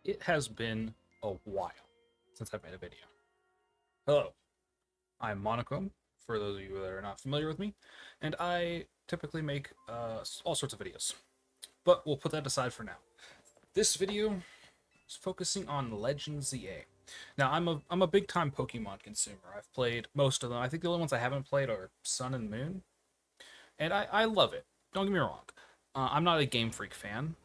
It has been a while since I've made a video. Hello, I'm Monochwome, for those of you that are not familiar with me, and I typically make all sorts of videos. But we'll put that aside for now. This video is focusing on Legend ZA. Now, I'm a big time Pokemon consumer. I've played most of them. I think the only ones I haven't played are Sun and Moon, and I love it. Don't get me wrong. I'm not a Game Freak fan.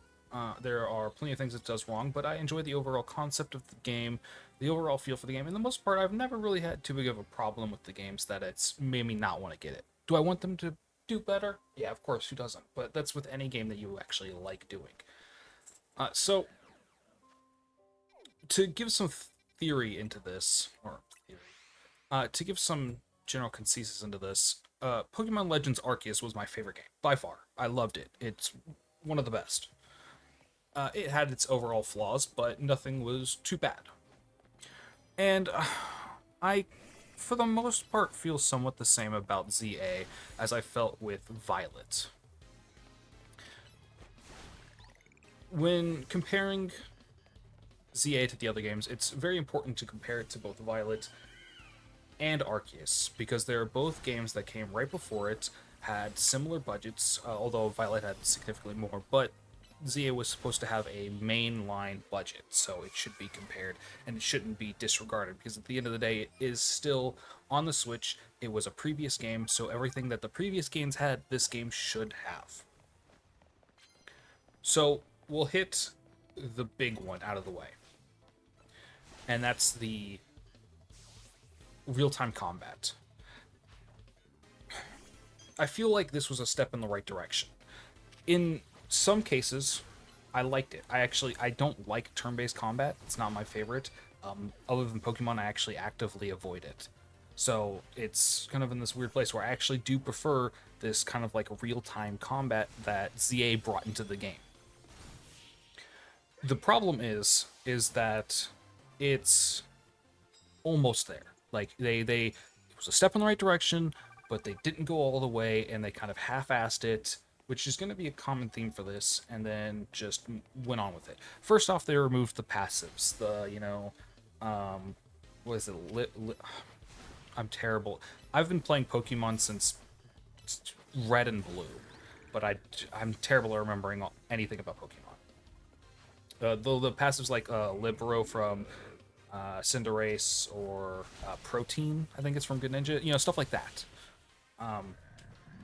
There are plenty of things it does wrong, but I enjoy the overall concept of the game, the overall feel for the game. And the most part, I've never really had too big of a problem with the games that it's made me not want to get it. Do I want them to do better? Yeah, of course, who doesn't? But that's with any game that you actually like doing. So, to give some theory into this, or theory, to give some general conciseness into this, Pokemon Legends Arceus was my favorite game by far. I loved it. It's one of the best. It had its overall flaws, but nothing was too bad. And I, for the most part, feel somewhat the same about ZA as I felt with Violet. When comparing ZA to the other games, it's very important to compare it to both Violet and Arceus, because they're both games that came right before it, had similar budgets, although Violet had significantly more, but ZA was supposed to have a mainline budget, so it should be compared and it shouldn't be disregarded, because at the end of the day, it is still on the Switch. It was a previous game, so everything that the previous games had, this game should have. So we'll hit the big one out of the way, and that's the real-time combat. I feel like this was a step in the right direction. In some cases, I liked it. I don't like turn-based combat. It's not my favorite. Other than Pokemon, I actually actively avoid it. So it's kind of in this weird place where I actually do prefer this kind of like real-time combat that ZA brought into the game. The problem is that it's almost there. Like it was a step in the right direction, but they didn't go all the way, and they kind of half-assed it, which is going to be a common theme for this, and then just went on with it. First off, they removed the passives. What is it? I'm terrible. I've been playing Pokemon since Red and Blue, but I'm terrible at remembering anything about Pokemon. The passives like Libero from Cinderace, or Protein, I think it's from Good Ninja, stuff like that.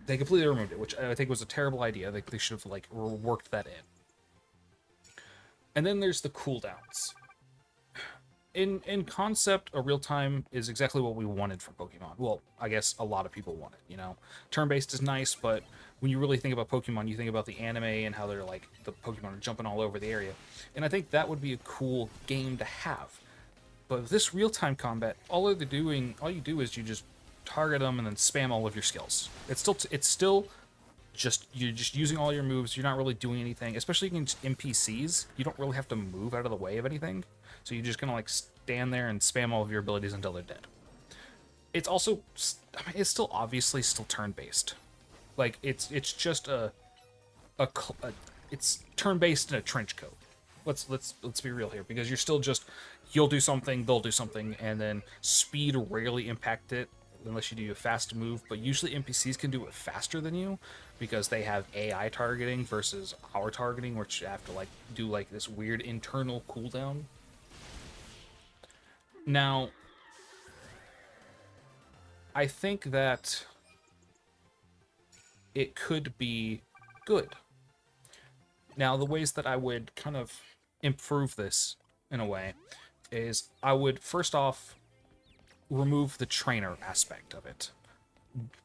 They completely removed it, which I think was a terrible idea. They should have like worked that in. And then there's the cooldowns. In concept, a real time is exactly what we wanted from Pokemon. Well, I guess a lot of people want it. Turn-based is nice, but when you really think about Pokemon, you think about the anime and how they're like the Pokemon are jumping all over the area. And I think that would be a cool game to have. But with this real-time combat, all you do is you just target them and then spam all of your skills. It's still just you're just using all your moves. You're not really doing anything, especially against NPCs. You don't really have to move out of the way of anything, so you're just gonna like stand there and spam all of your abilities until they're dead. It's also, it's still obviously still turn-based. Like it's just a it's turn-based in a trench coat. Let's be real here, because you're still just, you'll do something, they'll do something, and then speed rarely impact it unless you do a fast move, but usually NPCs can do it faster than you because they have AI targeting versus our targeting, which you have to like do like this weird internal cooldown. Now, I think that it could be good. Now, the ways that I would kind of improve this in a way is I would first off remove the trainer aspect of it.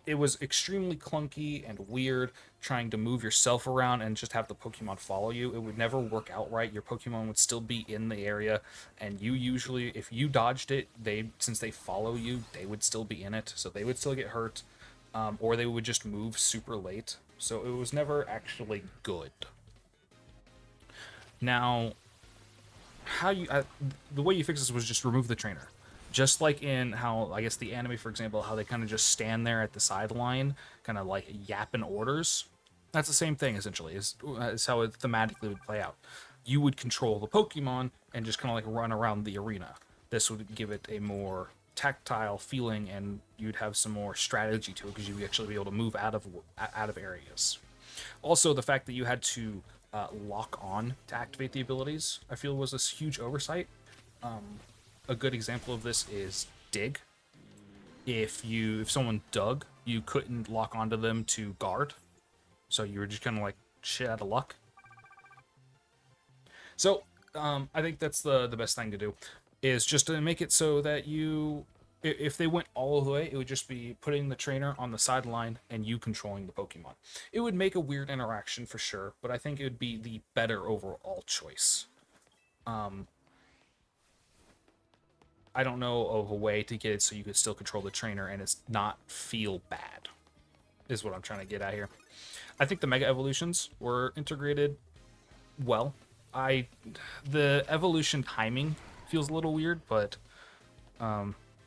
It was extremely clunky and weird trying to move yourself around and just have the Pokemon follow you. It would never work out right. Your Pokemon would still be in the area, and you usually, if you dodged it, since they follow you, they would still be in it, so they would still get hurt, or they would just move super late. So it was never actually good. Now, the way you fix this was just remove the trainer. Just like in how, I guess, the anime, for example, how they kind of just stand there at the sideline, kind of like yapping orders. That's the same thing, essentially, is how it thematically would play out. you would control the Pokemon and just kind of like run around the arena. This would give it a more tactile feeling, and you'd have some more strategy to it because you'd actually be able to move out of areas. Also, the fact that you had to lock on to activate the abilities, I feel was a huge oversight. A good example of this is dig. If someone dug, you couldn't lock onto them to guard, so you were just kind of like shit out of luck. So I think that's the best thing to do, is just to make it so that if they went all the way, it would just be putting the trainer on the sideline and you controlling the Pokemon. It would make a weird interaction for sure, but I think it would be the better overall choice. I don't know of a way to get it so you could still control the trainer and it's not feel bad, is what I'm trying to get at here. I think the Mega Evolutions were integrated well. The evolution timing feels a little weird, but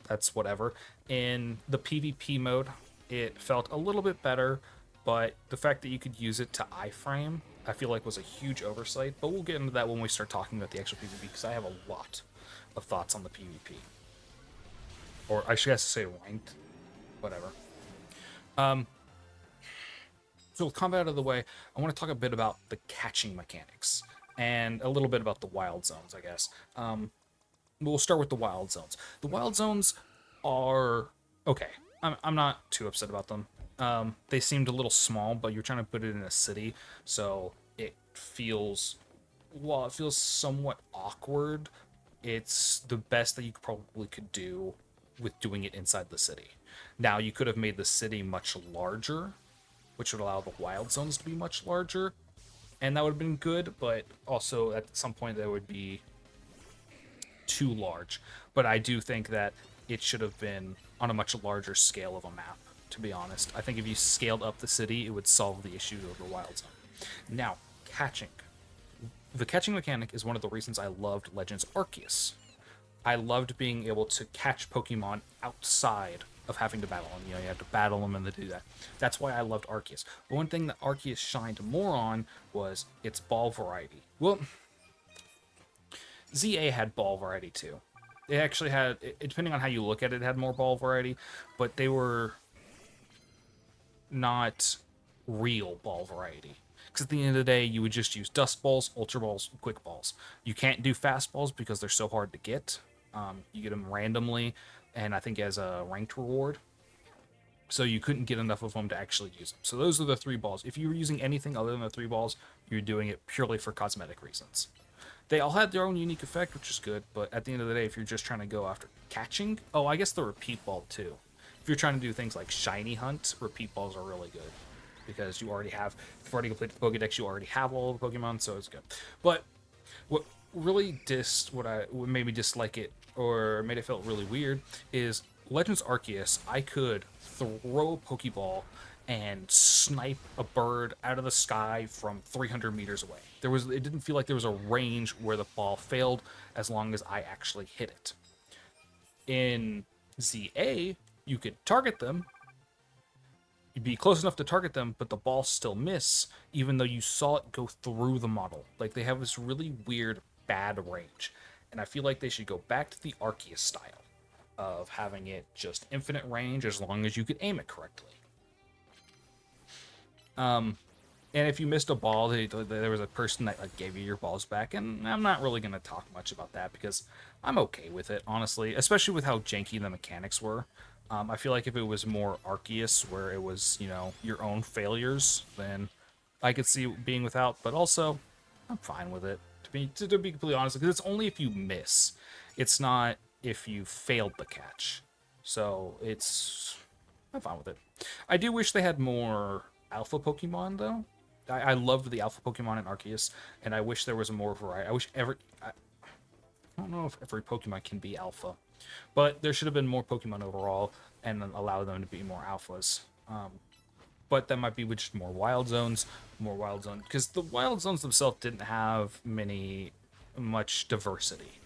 that's whatever. In the PvP mode, it felt a little bit better, but the fact that you could use it to iframe, I feel like was a huge oversight. But we'll get into that when we start talking about the actual PvP, because I have a lot of thoughts on the PvP. Or I should guess say ranked, whatever. So with combat out of the way, I want to talk a bit about the catching mechanics and a little bit about the wild zones, I guess. We'll start with the wild zones. The wild zones are okay. I'm not too upset about them. They seemed a little small, but you're trying to put it in a city, so it feels, while it feels somewhat awkward, it's the best that you probably could do with doing it inside the city. Now, you could have made the city much larger, which would allow the wild zones to be much larger, and that would have been good, but also at some point that would be too large. But I do think that it should have been on a much larger scale of a map, to be honest. I think if you scaled up the city, it would solve the issue of the wild zone. Now, catching. The catching mechanic is one of the reasons I loved Legends Arceus. I loved being able to catch Pokemon outside of having to battle them. You know, you have to battle them and they do that. That's why I loved Arceus. But one thing that Arceus shined more on was its ball variety. Well, ZA had ball variety too. It actually had, depending on how you look at it, it had more ball variety, but they were not real ball variety. Because at the end of the day, you would just use Dust Balls, Ultra Balls, Quick Balls. You can't do Fast Balls because they're so hard to get. You get them randomly, and I think as a ranked reward. So you couldn't get enough of them to actually use them. So those are the 3 balls. If you were using anything other than the 3 balls, you're doing it purely for cosmetic reasons. They all had their own unique effect, which is good, but at the end of the day, if you're just trying to go after catching... Oh, I guess the repeat ball, too. If you're trying to do things like Shiny Hunt, repeat balls are really good. Because if you've already completed the Pokédex, you already have all the Pokemon, so it's good. But what really what made me dislike it, or made it feel really weird, is Legends Arceus, I could throw a Pokeball and snipe a bird out of the sky from 300 meters away. It didn't feel like there was a range where the ball failed as long as I actually hit it. In ZA, you could target them. You'd be close enough to target them, but the ball still miss, even though you saw it go through the model. Like, they have this really weird, bad range. And I feel like they should go back to the Arceus style of having it just infinite range as long as you could aim it correctly. And if you missed a ball, there was a person that like gave you your balls back, and I'm not really going to talk much about that because I'm okay with it, honestly, especially with how janky the mechanics were. I feel like if it was more Arceus, where it was, you know, your own failures, then I could see it being without, but also, I'm fine with it, to be completely honest, because it's only if you miss. It's not if you failed the catch. So, I'm fine with it. I do wish they had more alpha Pokemon, though. I loved the alpha Pokemon in Arceus, and I wish there was more variety. I wish I don't know if every Pokemon can be alpha, but there should have been more Pokemon overall, and then allow them to be more alphas. But that might be with just more wild zones, because the wild zones themselves didn't have much diversity.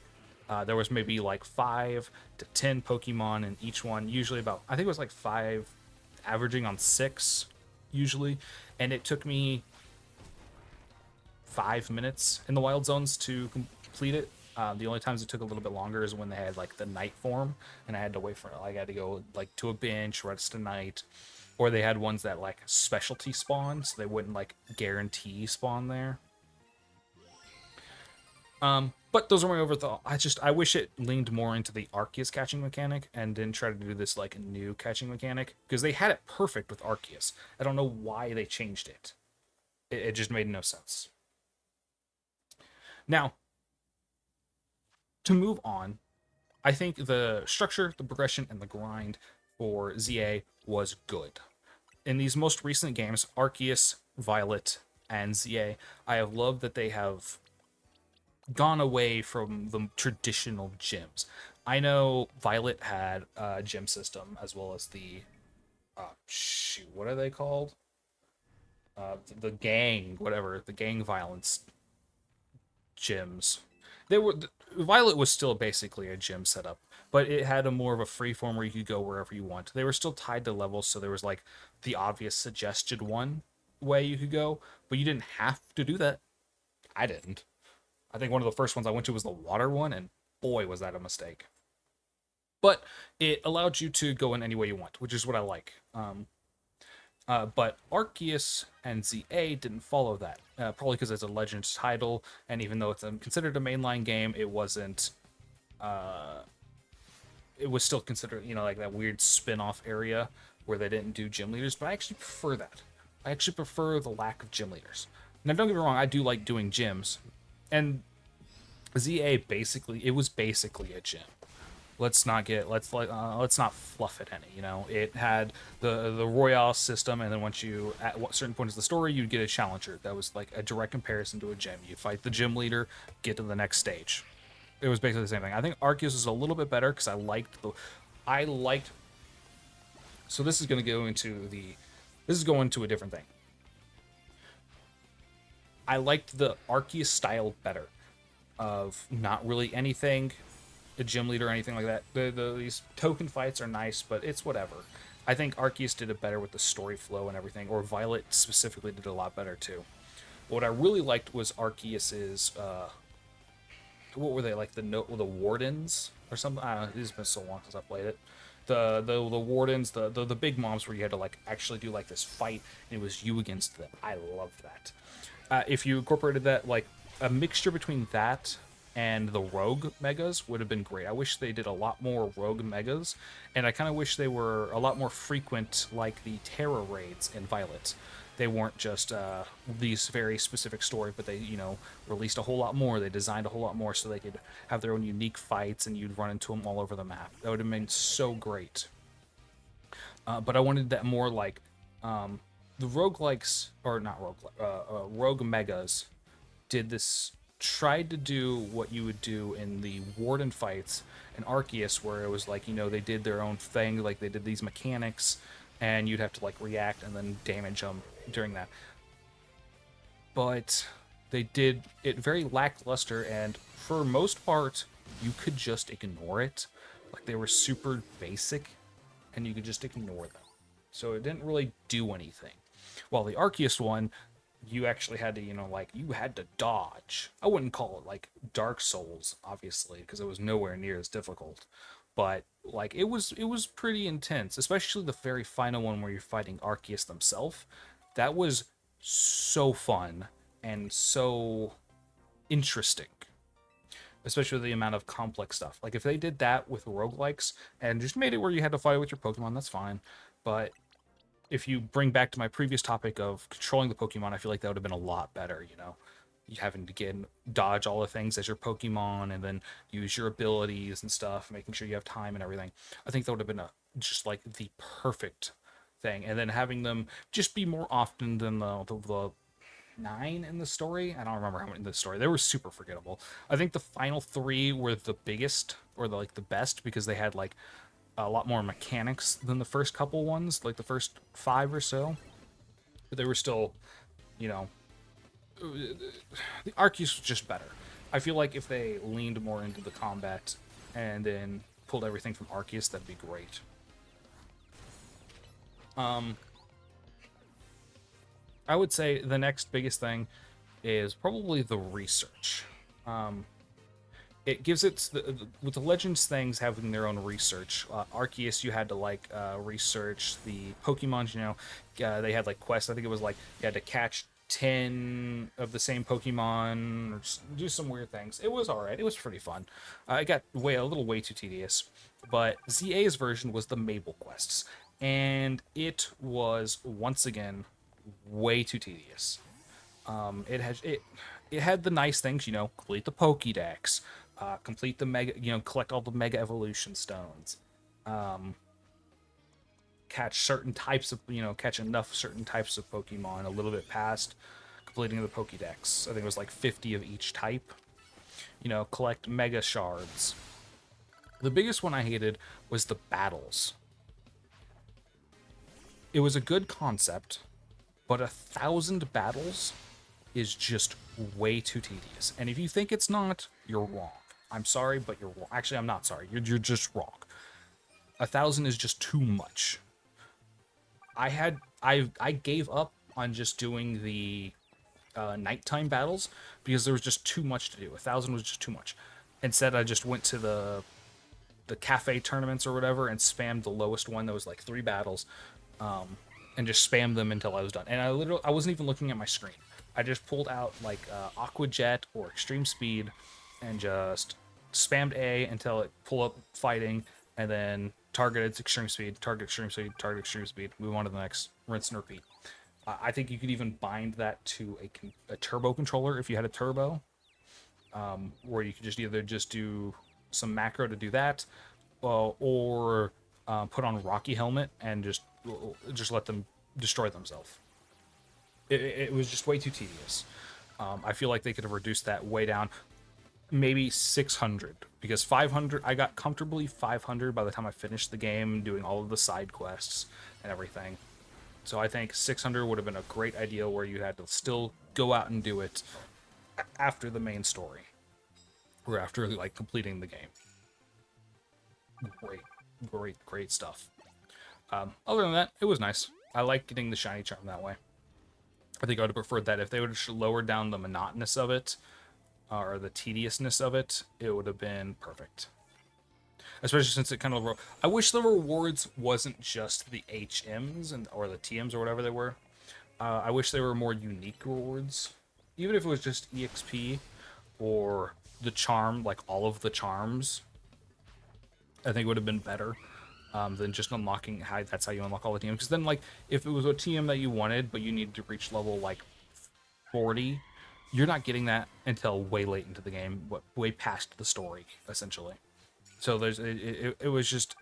There was maybe like 5 to 10 Pokemon in each one, usually about, I think it was like 5, averaging on 6, usually, and it took me 5 minutes in the wild zones to complete it. The only times it took a little bit longer is when they had like the night form, and I had to wait for I had to go like to a bench, rest a night, or they had ones that like specialty spawn, so they wouldn't like guarantee spawn there. But those are my overthought. I wish it leaned more into the Arceus catching mechanic and didn't try to do this like new catching mechanic, because they had it perfect with Arceus. I don't know why they changed it. It just made no sense. Now, to move on, I think the structure, the progression, and the grind for ZA was good. In these most recent games, Arceus, Violet, and ZA, I have loved that they have gone away from the traditional gyms. I know Violet had a gym system as well as the what are they called? The gang, whatever, the gang violence gyms. They were Violet was still basically a gym setup, but it had a more of a free form where you could go wherever you want. They were still tied to levels, so there was like the obvious suggested one way you could go, but you didn't have to do that. I didn't. I think one of the first ones I went to was the water one, and boy, was that a mistake. But it allowed you to go in any way you want, which is what I like. But Arceus and ZA didn't follow that, probably because it's a Legends title, and even though it's considered a mainline game, it wasn't. It was still considered, like that weird spin-off area where they didn't do gym leaders. But I actually prefer that. I actually prefer the lack of gym leaders. Now, don't get me wrong, I do like doing gyms, and ZA it was basically a gym. Let's not fluff it any. It had the Royale system, and then once you at certain points of the story, you'd get a challenger. That was like a direct comparison to a gym. You fight the gym leader, get to the next stage. It was basically the same thing. I think Arceus is a little bit better because I liked. So this is going to go into a different thing. I liked the Arceus style better, of not really anything, a gym leader or anything like that. These token fights are nice, but it's whatever. I think Arceus did it better with the story flow and everything, or Violet specifically did it a lot better too. What I really liked was Arceus's, what were they, like the wardens or something? I don't know, it's been so long since I played it. The wardens, the big mobs where you had to like actually do like this fight, and it was you against them. I loved that. If you incorporated that, like a mixture between that and the rogue megas would have been great. I wish they did a lot more rogue megas, and I kind of wish they were a lot more frequent, like the Terra raids in Violet. They weren't just these very specific story, but they, released a whole lot more. They designed a whole lot more so they could have their own unique fights, and you'd run into them all over the map. That would have been so great. But I wanted that more like the roguelikes, or not rogue megas tried to do what you would do in the Warden fights in Arceus, where it was like, they did their own thing, like they did these mechanics, and you'd have to like react and then damage them during that. But they did it very lackluster, and for most part, you could just ignore it. Like they were super basic, and you could just ignore them. So it didn't really do anything. While the Arceus one, you actually had to, you had to dodge. I wouldn't call it like Dark Souls, obviously, because it was nowhere near as difficult. But like it was pretty intense, especially the very final one where you're fighting Arceus themselves. That was so fun and so interesting, especially the amount of complex stuff. Like if they did that with roguelikes and just made it where you had to fight with your Pokemon, that's fine. But if you bring back to my previous topic of controlling the Pokemon, I feel like that would have been a lot better, You having to dodge all the things as your Pokemon and then use your abilities and stuff, making sure you have time and everything. I think that would have been just like the perfect thing. And then having them just be more often than the 9 in the story. I don't remember how many in the story. They were super forgettable. I think the final 3 were the biggest, or the best, because they had like a lot more mechanics than the first couple ones, like the first 5 or so. But they were still, the Arceus was just better. I feel like if they leaned more into the combat and then pulled everything from Arceus, that'd be great. I would say the next biggest thing is probably the research. It gives it with the Legends things having their own research. Arceus, you had to like research the Pokemon. They had like quests. I think it was like you had to catch 10 of the same Pokemon or do some weird things. It was all right. It was pretty fun. It got a little way too tedious. But ZA's version was the Mabel quests, and it was once again way too tedious. It had the nice things, complete the Pokédex, complete the mega, collect all the Mega Evolution Stones, catch certain types of, catch enough certain types of Pokemon a little bit past completing the Pokédex. I think it was like 50 of each type. Collect Mega Shards. The biggest one I hated was the battles. It was a good concept, but 1,000 battles is just way too tedious. And if you think it's not, you're wrong. I'm sorry, but you're wrong. Actually, I'm not sorry. You're just wrong. 1,000 is just too much. I gave up on just doing the nighttime battles because there was just too much to do. 1,000 was just too much. Instead, I just went to the cafe tournaments or whatever and spammed the lowest one that was like 3 battles, and just spammed them until I was done. And I wasn't even looking at my screen. I just pulled out like Aqua Jet or Extreme Speed and just spammed A until it pull up fighting, and then targeted Extreme Speed, target Extreme Speed, target Extreme Speed, move on to the next, rinse and repeat. I think you could even bind that to a turbo controller if you had a turbo, where you could just either just do some macro to do that, or put on Rocky Helmet and just let them destroy themselves. It was just way too tedious. I feel like they could have reduced that way down, maybe 600, because 500, I got comfortably 500 by the time I finished the game, doing all of the side quests and everything. So I think 600 would have been a great idea where you had to still go out and do it after the main story, or after like completing the game. Great stuff. Other than that, it was nice. I like getting the shiny charm that way. I think I would have preferred that if they would have lowered down the monotonous of it, or the tediousness of it, it would have been perfect. Especially since it kind of... I wish the rewards wasn't just the HMs or the TMs or whatever they were. I wish they were more unique rewards. Even if it was just EXP or the charm, like all of the charms, I think it would have been better. Than just unlocking that's how you unlock all the TMs. Because then, like, if it was a TM that you wanted, but you needed to reach level, like, 40, you're not getting that until way late into the game, way past the story, essentially. So it was just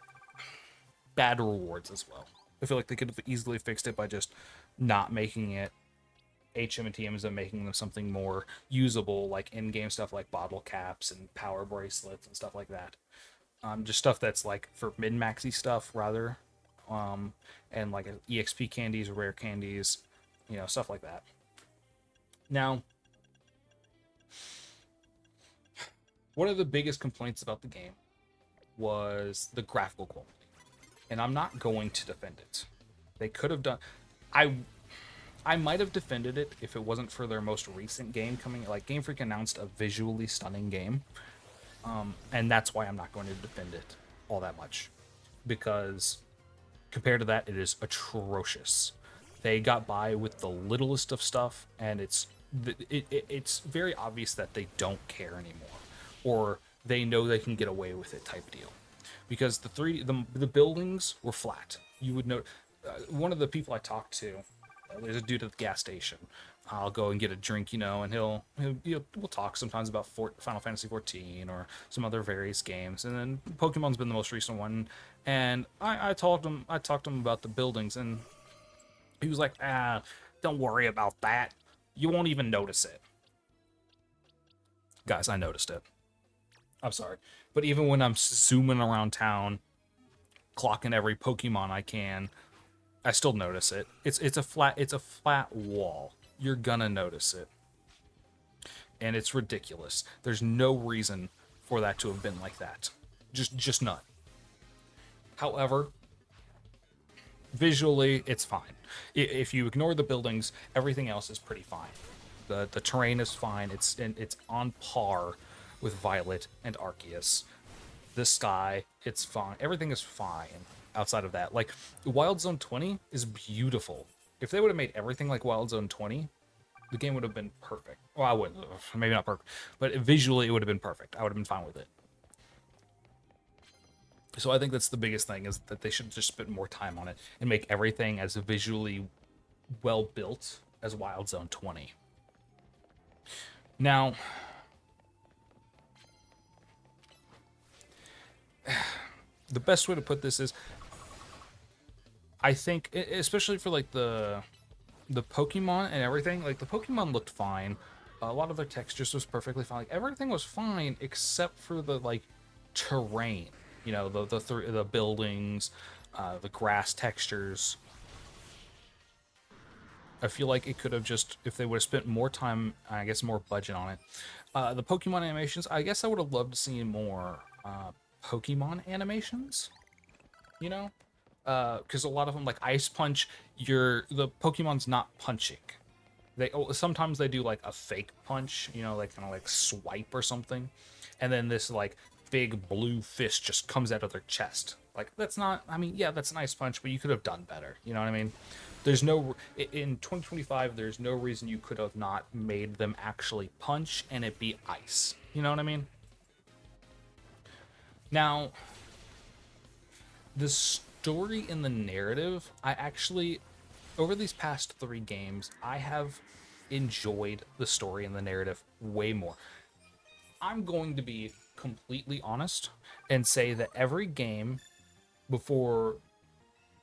bad rewards as well. I feel like they could have easily fixed it by just not making it HM and TMs and making them something more usable, like in-game stuff like bottle caps and power bracelets and stuff like that. Just stuff that's like for min-maxy stuff rather, and like EXP candies, rare candies, stuff like that. Now, one of the biggest complaints about the game was the graphical quality, and I'm not going to defend it. They could have done... I might have defended it if it wasn't for their most recent game coming. Like, Game Freak announced a visually stunning game. And that's why I'm not going to defend it all that much, because compared to that, it is atrocious. They got by with the littlest of stuff, and it's very obvious that they don't care anymore, or they know they can get away with it type deal, because the buildings were flat. You would know. One of the people I talked to, there's a dude at the gas station. I'll go and get a drink, and we'll talk sometimes about Final Fantasy 14 or some other various games, and then Pokemon's been the most recent one. And I talked to him about the buildings, and he was like, don't worry about that. You won't even notice it. Guys, I noticed it. I'm sorry, but even when I'm zooming around town, clocking every Pokemon I can, I still notice it. It's a flat wall. You're gonna notice it. And it's ridiculous. There's no reason for that to have been like that. Just none. However, visually, it's fine. If you ignore the buildings, everything else is pretty fine. The terrain is fine. It's on par with Violet and Arceus. The sky, it's fine. Everything is fine outside of that. Like Wild Zone 20 is beautiful. If they would have made everything like Wild Zone 20, the game would have been perfect. Well, I wouldn't, maybe not perfect, but visually it would have been perfect. I would have been fine with it. So I think that's the biggest thing, is that they should just spend more time on it and make everything as visually well built as Wild Zone 20. Now, the best way to put this is, I think, especially for like the Pokemon and everything, like the Pokemon looked fine. A lot of their textures was perfectly fine. Like everything was fine except for the like terrain. You know, the buildings, the grass textures. I feel like it could have just, if they would have spent more time, I guess more budget on it. The Pokemon animations, I guess I would have loved to see more Pokemon animations. You know, because a lot of them, like Ice Punch, the Pokemon's not punching. Sometimes they do like a fake punch, you know, like kind of like swipe or something, and then this like big blue fist just comes out of their chest. Like that's not. I mean, yeah, that's an Ice Punch, but you could have done better. You know what I mean? There's no in 2025. There's no reason you could have not made them actually punch and it be ice. You know what I mean? Now, the story and the narrative, I actually, over these past 3 games, I have enjoyed the story and the narrative way more. I'm going to be completely honest and say that every game before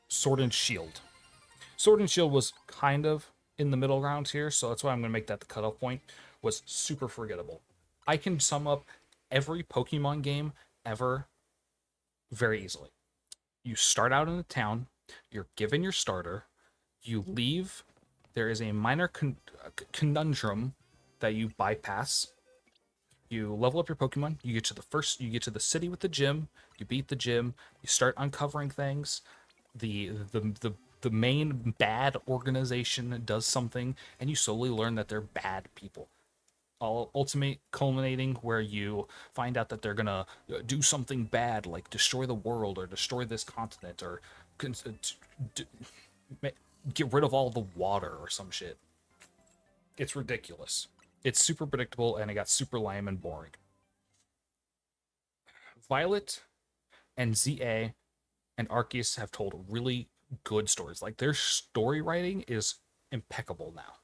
Sword and Shield, Sword and Shield was kind of in the middle ground here, so that's why I'm going to make that the cutoff point, was super forgettable. I can sum up every Pokemon game ever very easily. You start out in a town, you're given your starter, you leave, there is a minor conundrum that you bypass. You level up your Pokemon, you get to the city with the gym, you beat the gym, you start uncovering things. The main bad organization does something, and you slowly learn that they're bad people. Ultimate culminating where you find out that they're gonna do something bad, like destroy the world or destroy this continent or get rid of all the water or some shit. It's ridiculous. It's super predictable, and it got super lame and boring. Violet and ZA and Arceus have told really good stories. Like their story writing is impeccable now.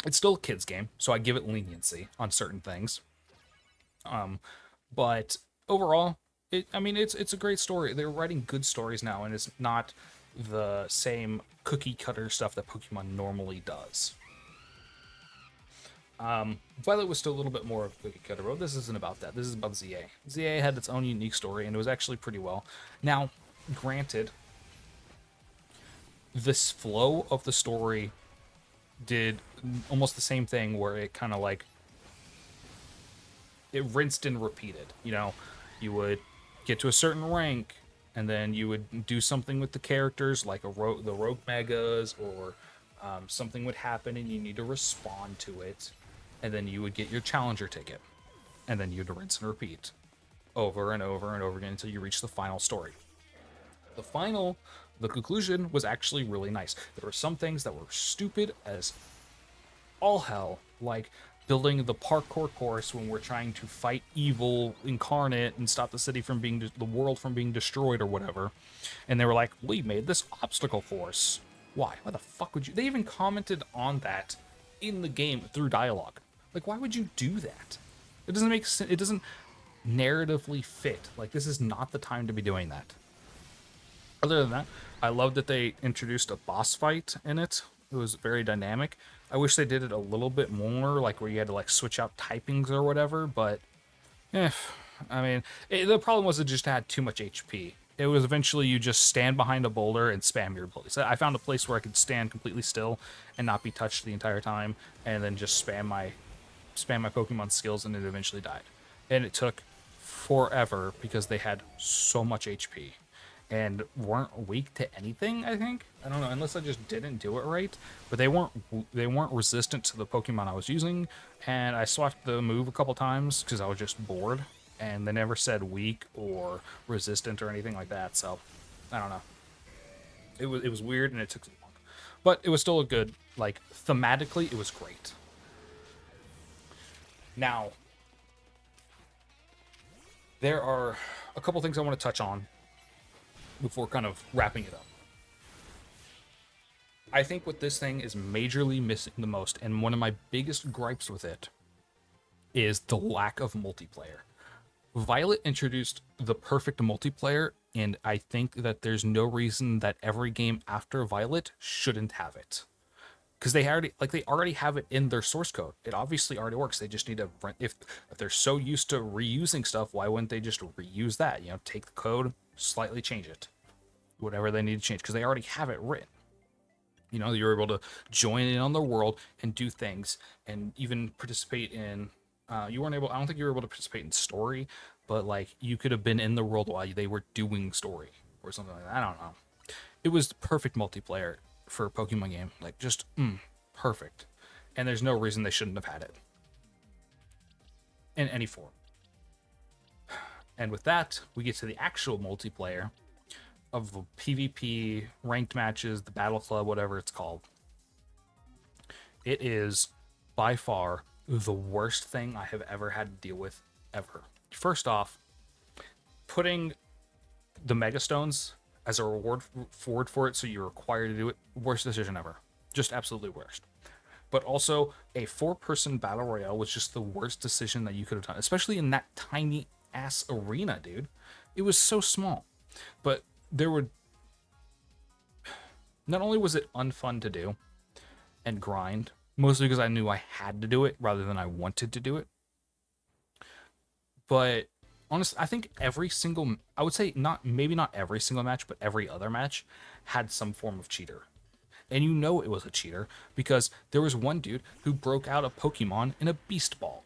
It's still a kids game, so I give it leniency on certain things. But overall, it's a great story. They're writing good stories now, and it's not the same cookie cutter stuff that Pokemon normally does. Violet was still a little bit more of a cookie cutter, but this isn't about that. This is about ZA. ZA had its own unique story, and it was actually pretty well. Now, granted, this flow of the story did almost the same thing, where it kind of like it rinsed and repeated. You know, you would get to a certain rank, and then you would do something with the characters, like the rogue megas, or something would happen, and you need to respond to it, and then you would get your challenger ticket, and then you'd rinse and repeat over and over and over again until you reach the final story. The conclusion was actually really nice. There were some things that were stupid as all hell, like building the parkour course when we're trying to fight evil incarnate and stop the world from being destroyed or whatever. And they were like, we made this obstacle course. Why? Why the fuck would you? They even commented on that in the game through dialogue. Like, why would you do that? It doesn't make sense. It doesn't narratively fit. Like, this is not the time to be doing that. Other than that, I love that they introduced a boss fight in it. It was very dynamic. I wish they did it a little bit more, like where you had to like switch out typings or whatever, but the problem was it just had too much HP. It was eventually you just stand behind a boulder and spam your abilities. I found a place where I could stand completely still and not be touched the entire time, and then just spam my Pokemon skills, and it eventually died. And it took forever because they had so much HP. and weren't weak to anything. I think, I don't know, unless I just didn't do it right. But they weren't resistant to the Pokemon I was using, and I swapped the move a couple times because I was just bored, and they never said weak or resistant or anything like that. So I don't know. It was weird and it took long, but it was still a good, like, thematically it was great. Now there are a couple things I want to touch on before kind of wrapping it up. I think what this thing is majorly missing the most, and one of my biggest gripes with it, is the lack of multiplayer. Violet introduced the perfect multiplayer, and I think that there's no reason that every game after Violet shouldn't have it. Because they already have it in their source code. It obviously already works. They just need to, if they're so used to reusing stuff, why wouldn't they just reuse that? Take the code, slightly change it, whatever they need to change, because they already have it written. You're able to join in on the world and do things, and even participate in. You weren't able. I don't think you were able to participate in story, but like you could have been in the world while they were doing story or something like that. I don't know. It was perfect multiplayer for a Pokemon game. Like just perfect, and there's no reason they shouldn't have had it in any form. And with that, we get to the actual multiplayer of the PvP, ranked matches, the Battle Club, whatever it's called. It is by far the worst thing I have ever had to deal with, ever. First off, putting the Mega Stones as a reward forward for it, so you're required to do it, worst decision ever. Just absolutely worst. But also, a 4-person battle royale was just the worst decision that you could have done, especially in that tiny ass arena, dude. It was so small. But not only was it unfun to do and grind, mostly because I knew I had to do it rather than I wanted to do it, but honestly, I think I would say maybe not every single match, but every other match had some form of cheater. And it was a cheater because there was one dude who broke out a Pokemon in a Beast Ball.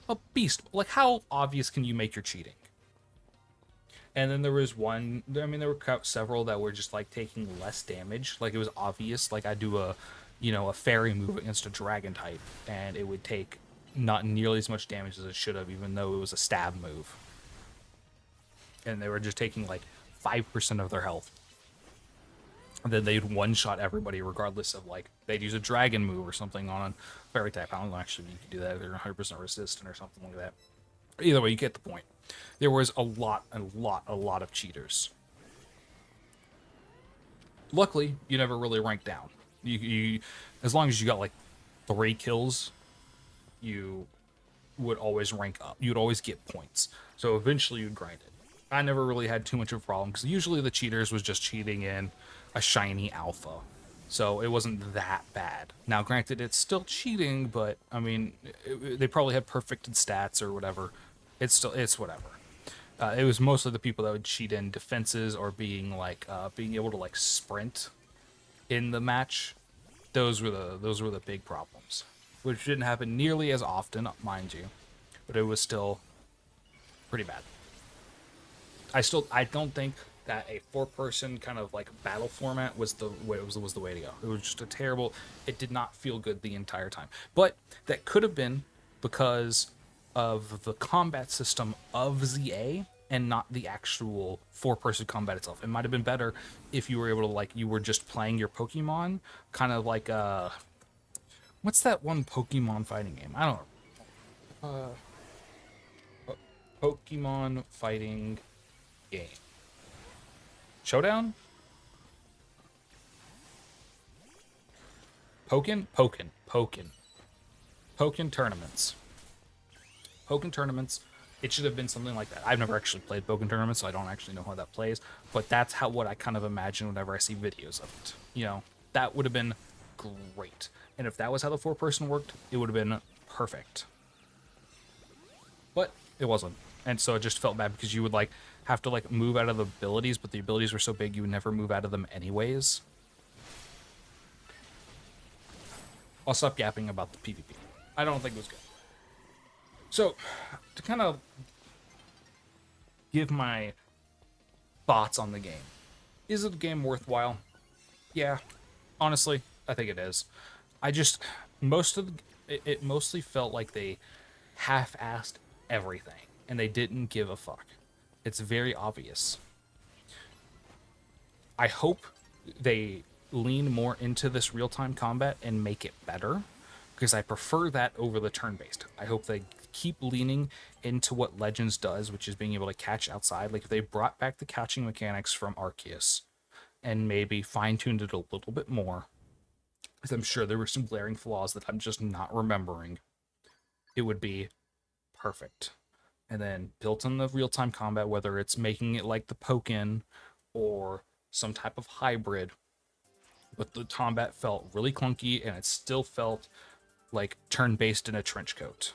A Beast, like, how obvious can you make your cheating? And then there was one, I mean, there were several that were just like taking less damage. Like, it was obvious. Like, I do a fairy move against a dragon type, and it would take not nearly as much damage as it should have, even though it was a stab move. And they were just taking like 5% of their health. And then they'd one-shot everybody regardless of, like, they'd use a dragon move or something on a fairy type. I don't know, actually, you could do that if they're 100% resistant or something like that. Either way, you get the point. There was a lot of cheaters. Luckily, you never really ranked down. You as long as you got like 3 kills, you would always rank up. You'd always get points. So eventually you'd grind it. I never really had too much of a problem because usually the cheaters was just cheating in a shiny alpha. So it wasn't that bad. Now, granted, it's still cheating, but I mean, they probably had perfected stats or whatever. It's whatever. It was mostly the people that would cheat in defenses or being able to like sprint in the match. Those were the big problems, which didn't happen nearly as often, mind you, but it was still pretty bad. I don't think that a 4-person kind of like battle format was the way was the way to go. It was just a terrible. It did not feel good the entire time. But that could have been because of the combat system of ZA and not the actual 4-person combat itself. It might have been better if you were able to, like, you were just playing your Pokemon, kind of like what's that one Pokemon fighting game? I don't know. Pokemon fighting game. Showdown? Pokken tournaments. Pokken tournaments. It should have been something like that. I've never actually played Pokken tournaments, so I don't actually know how that plays. But that's what I kind of imagine whenever I see videos of it. That would have been great. And if that was how the 4-person worked, it would have been perfect. But it wasn't. And so it just felt bad because you would like have to like move out of the abilities, but the abilities were so big you would never move out of them anyways. I'll stop yapping about the PvP. I don't think it was good. So, to kind of give my thoughts on the game. Is it a game worthwhile? Yeah, honestly, I think it is. I just most of it mostly felt like they half-assed everything and they didn't give a fuck. It's very obvious. I hope they lean more into this real-time combat and make it better because I prefer that over the turn-based. I hope they keep leaning into what Legends does, which is being able to catch outside. Like if they brought back the catching mechanics from Arceus and maybe fine-tuned it a little bit more, because I'm sure there were some glaring flaws that I'm just not remembering, it would be perfect. And then built in the real-time combat, whether it's making it like the Pokken or some type of hybrid, but the combat felt really clunky and it still felt like turn-based in a trench coat.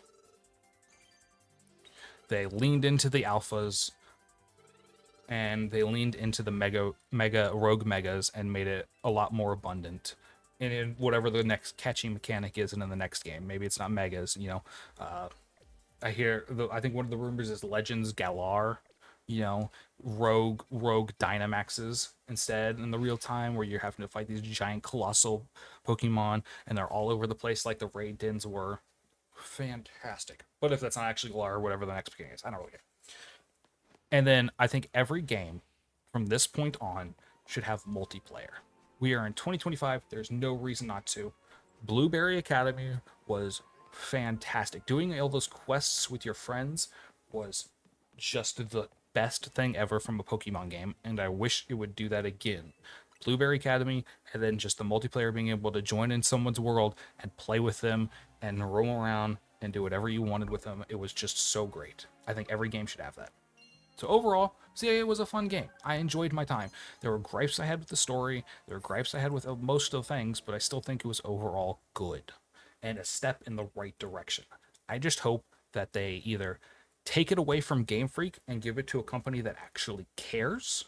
They leaned into the alphas and they leaned into the mega rogue megas and made it a lot more abundant. And in whatever the next catching mechanic is, and in the next game, maybe it's not megas. I think one of the rumors is Legends Galar, rogue Dynamaxes instead in the real time, where you're having to fight these giant colossal Pokemon, and they're all over the place like the raid dens were. Fantastic. But if that's not actually Galar or whatever the next mechanic is, I don't really care. And then I think every game from this point on should have multiplayer. We are in 2025. There's no reason not to. Blueberry Academy was fantastic. Doing all those quests with your friends was just the best thing ever from a Pokemon game, and I wish it would do that again. Blueberry Academy, and then just the multiplayer, being able to join in someone's world and play with them and roam around and do whatever you wanted with them. It was just so great. I think every game should have that. So overall, CIA was a fun game. I enjoyed my time. There were gripes I had with the story. There were gripes I had with most of the things, but I still think it was overall good and a step in the right direction. I just hope that they either take it away from Game Freak and give it to a company that actually cares,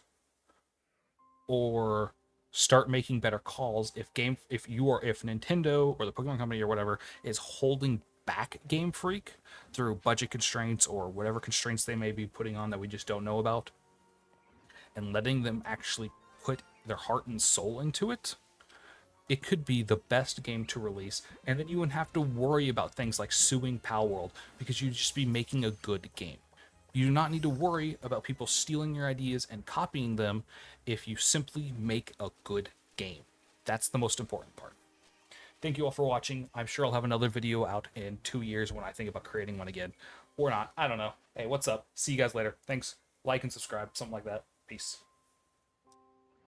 or start making better calls if Nintendo or the Pokemon Company or whatever is holding back Game Freak through budget constraints or whatever constraints they may be putting on that we just don't know about, and letting them actually put their heart and soul into it, it could be the best game to release, and then you wouldn't have to worry about things like suing Palworld because you'd just be making a good game. You do not need to worry about people stealing your ideas and copying them if you simply make a good game. That's the most important part. Thank you all for watching. I'm sure I'll have another video out in 2 years when I think about creating one again. Or not. I don't know. Hey, what's up? See you guys later. Thanks. Like and subscribe. Something like that. Peace.